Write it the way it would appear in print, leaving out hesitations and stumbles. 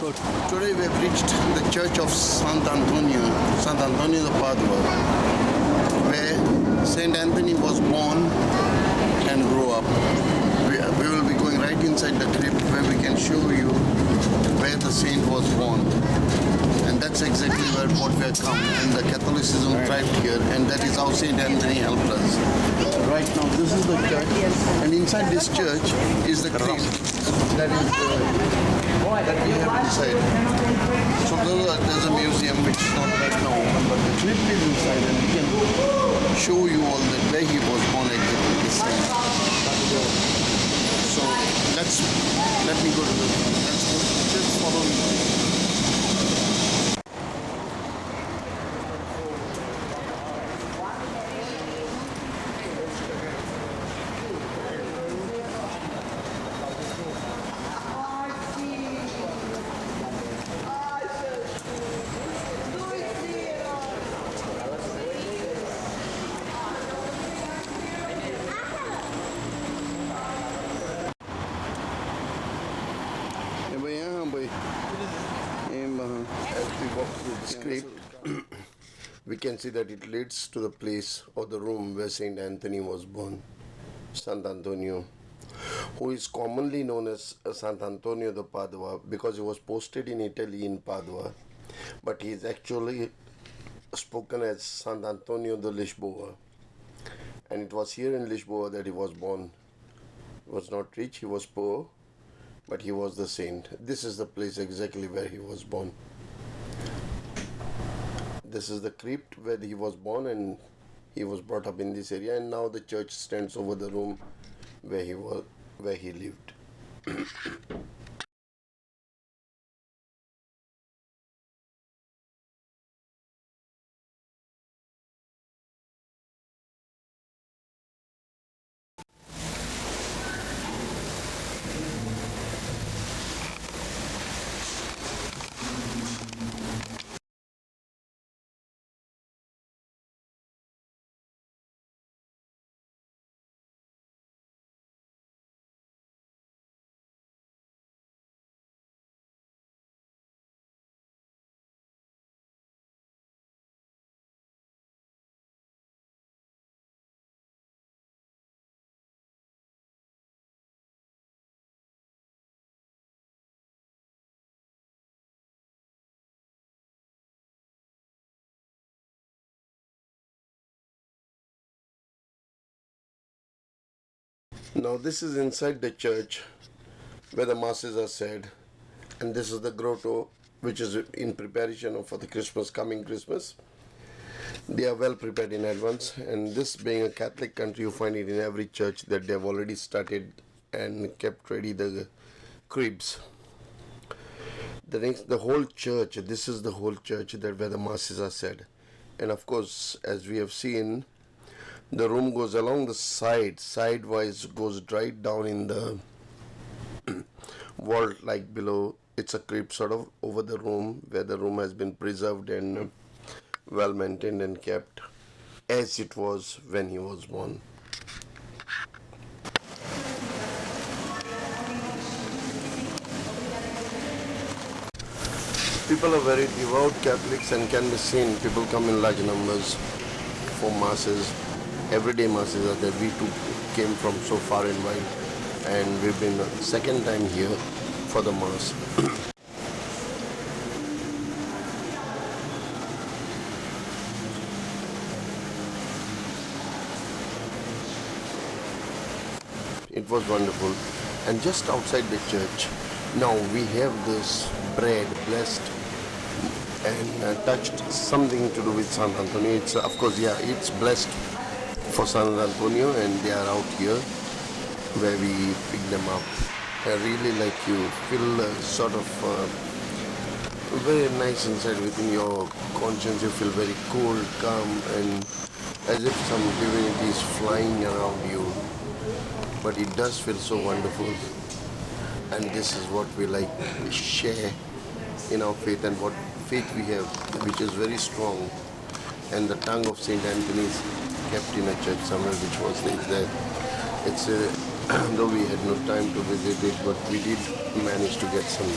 Today we have reached the church of Santo Antônio de Padua, where Saint Anthony was born and grew up. We will be going right inside the crypt where we can show you where the saint was born. And that's exactly what we have come. And the Catholicism thrived here, and that is how Saint Anthony helped us. Right now, this is the church, and inside this church is the crypt that we have inside. So there's a museum which is not right now open, but the crypt is inside, and we can show you all that where he was born exactly the same. So let me go to the front. Let's go. Just follow me. As we walk through the script, we can see that it leads to the place or the room where Saint Anthony was born, Santo Antônio, who is commonly known as Santo Antônio de Padua because he was posted in Italy in Padua, but he is actually spoken as Santo Antônio de Lisboa, and it was here in Lisboa that he was born. He was not rich, he was poor, but he was the saint. This is the place exactly where he was born. This is the crypt where he was born, and he was brought up in this area, and now the church stands over the room where he lived. Now this is inside the church where the masses are said, and this is the grotto which is in preparation for the coming Christmas. They are well prepared in advance, and this being a Catholic country, you find it in every church that they have already started and kept ready the cribs. The whole church, this is the whole church that where the masses are said, and of course, as we have seen, the room goes along the sidewise goes right down in the vault, like below. It's a crypt sort of over the room where the room has been preserved and well maintained and kept as it was when he was born. People are very devout Catholics and can be seen. People come in large numbers for masses. Everyday masses are there. We too came from so far and wide, and we've been second time here for the mass. It was wonderful. And just outside the church, now we have this bread blessed and touched, something to do with Santo Antônio. It's of course, yeah, it's blessed for Santo Antônio, and they are out here where we pick them up. I really like you feel sort of very nice inside within your conscience. You feel very cool, calm, and as if some divinity is flying around you. But it does feel so wonderful, and this is what we like to share in our faith, and what faith we have, which is very strong. And the tongue of Saint Anthony is kept in a church somewhere, which was there. It's though we had no time to visit it, but we did manage to get some